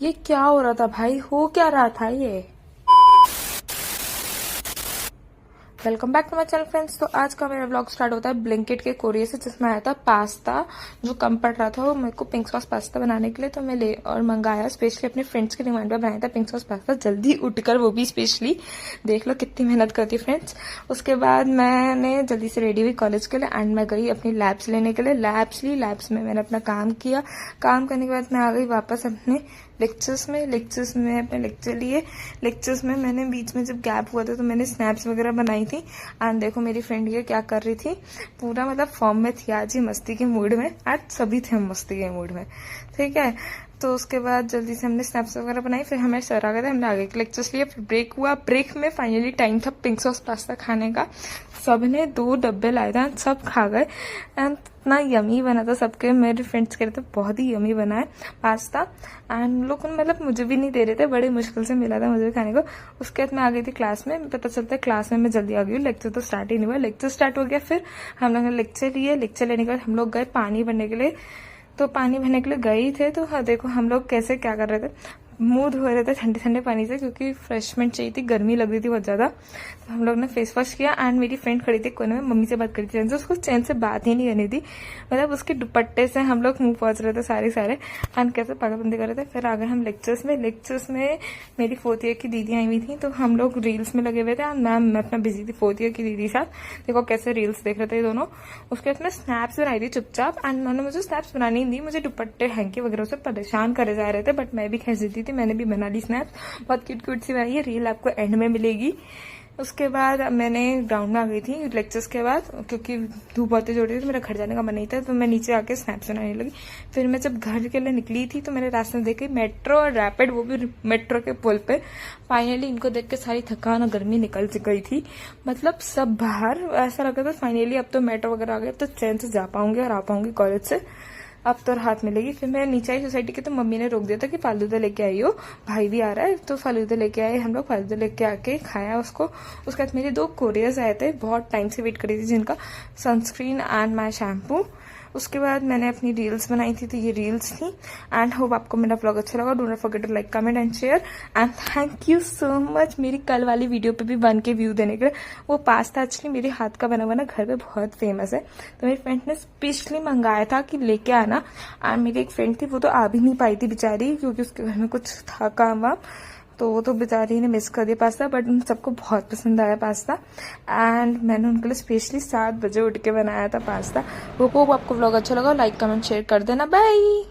ये क्या हो रहा था भाई, हो क्या रहा था ये। Welcome back to my channel friends. तो आज का मेरा व्लॉग स्टार्ट होता है ब्लिंकिट के कोरियर से, जिसमें आया था पास्ता जो कम पड़ रहा था। वो मेरे को पिंक सॉस पास्ता बनाने के लिए तो मैं ले और मंगाया, स्पेशली अपने फ्रेंड्स के डिमांड पर बनाया था पिंक सॉस पास्ता, जल्दी उठकर, वो भी स्पेशली। देख लो कितनी मेहनत करती फ्रेंड्स। उसके बाद मैंने जल्दी से रेडी हुई कॉलेज के लिए एंड मैं गई अपनी लैब्स लेने के लिए। लैब्स में मैंने अपना काम किया। काम करने के बाद मैं आ गई वापस अपने लेक्चर्स में अपने लेक्चर लिए। लेक्चर्स में मैंने बीच में जब गैप हुआ था तो मैंने स्नैप्स वगैरह बनाई थी। एंड देखो मेरी फ्रेंड ये क्या कर रही थी, पूरा मतलब फॉर्म में थी आज, ही मस्ती के मूड में। आज सभी थे हम मस्ती के मूड में, ठीक है। तो उसके बाद जल्दी से हमने स्नैप्स वगैरह बनाई, फिर हमें सर आ गए थे, हमने आगे के लेक्चर्स लिए, फिर ब्रेक हुआ। ब्रेक में फाइनली टाइम था पिंक सॉस पास्ता खाने का। सबने 2 डब्बे लाए थे, सब खा गए एंड इतना यमी बना था सबके। मेरे फ्रेंड्स कह रहे थे बहुत ही यमी बना है पास्ता। एंड लोग मतलब मुझे भी नहीं दे रहे थे, बड़ी मुश्किल से मिला था मुझे भी खाने को। उसके बाद मैं आ गई थी क्लास में। पता चलता है क्लास में मैं जल्दी आ गई हूँ, लेक्चर तो स्टार्ट ही नहीं हुआ। लेक्चर स्टार्ट हो गया, फिर हम लोग ने लेक्चर लिए। लेक्चर लेने के बाद हम लोग गए पानी भरने के लिए। तो पानी भरने के लिए गए ही थे, तो हाँ देखो हम लोग कैसे क्या कर रहे थे, मुंह धो रहे थे ठंडे ठंडे पानी से, क्योंकि रिफ्रेशमेंट चाहिए थी, गर्मी लग रही थी बहुत ज्यादा। तो हम लोग ने फेस वॉश किया एंड मेरी फ्रेंड खड़ी थी कोने में, मम्मी से बात करी थी, उसको चैन से बात ही नहीं करनी थी। मतलब उसके दुपट्टे से हम लोग मुंह पहुंच रहे थे सारे एंड कैसे पागलबंदी कर रहे थे। फिर आ गए हम लेक्चर्स में मेरी 4th ईयर की दीदी आई हुई थी, तो हम लोग रील्स में लगे हुए थे एंड मैम मैं अपना बिजी थी 4th ईयर की दीदी साथ। देखो कैसे रील्स देख रहे थे ये दोनों। उसके बाद मैं स्नैप्स बनाई थी चुपचाप एंड उन्होंने मुझे स्नैप्स बनानी नहीं दी, मुझे दुपट्टे हैंकी वगैरह से परेशान करे जा रहे थे, बट मैं भी खींच देती थी, मैंने भी बना ली स्नैप्स। बहुत क्यूट सी बनाई है, रील आपको एंड में मिलेगी। उसके बाद मैंने ग्राउंड में आ गई थी लेक्चर्स के बाद, क्योंकि धूप बहुत तेज हो रही थी, तो मेरा घर जाने का मन नहीं था, तो मैं नीचे आके स्नैप्स बनाने लगी। फिर मैं जब घर के लिए निकली थी तो मैंने रास्ते में देखी मेट्रो और रैपिड, वो भी मेट्रो के पुल पे। फाइनली इनको देख के सारी थकान और गर्मी निकल गई थी, मतलब सब बाहर। ऐसा लगा था फाइनली अब तो मेट्रो वगैरह आ गया, अब तो चैन से जा पाऊंगी और आ पाऊंगी कॉलेज से, अब तो राहत मिलेगी। फिर मैं नीचे आई सोसाइटी के, तो मम्मी ने रोक दिया था कि फालूदा लेके आई हो, भाई भी आ रहा है। तो फालूदा लेके आए हम लोग, फालूदा लेके आके खाया उसको। उसके बाद मेरे 2 कोरियर्स आए थे, बहुत टाइम से वेट करी थी, जिनका सनस्क्रीन एंड माई शैम्पू। उसके बाद मैंने अपनी रील्स बनाई थी, तो ये रील्स थी। एंड होप आपको मेरा व्लॉग अच्छा लगा। Don't forget to like, comment and share. And thank you so much मेरी कल वाली वीडियो पे भी 1K व्यू देने के लिए। वो पास्ता एक्चुअली मेरे हाथ का बना हुआ ना, घर पे बहुत फेमस है, तो मेरी फ्रेंड ने स्पेशली मंगाया था कि लेके आना। एंड मेरी एक फ्रेंड थी, वो तो आ भी नहीं पाई थी बेचारी, क्योंकि उसके घर में कुछ था काम वाम, तो वो तो बेचारी ने मिस कर दिया पास्ता। बट उन सबको बहुत पसंद आया पास्ता एंड मैंने उनके लिए स्पेशली 7 बजे उठ के बनाया था पास्ता। वो आपको व्लॉग अच्छा लगा, लाइक कमेंट शेयर कर देना। बाय।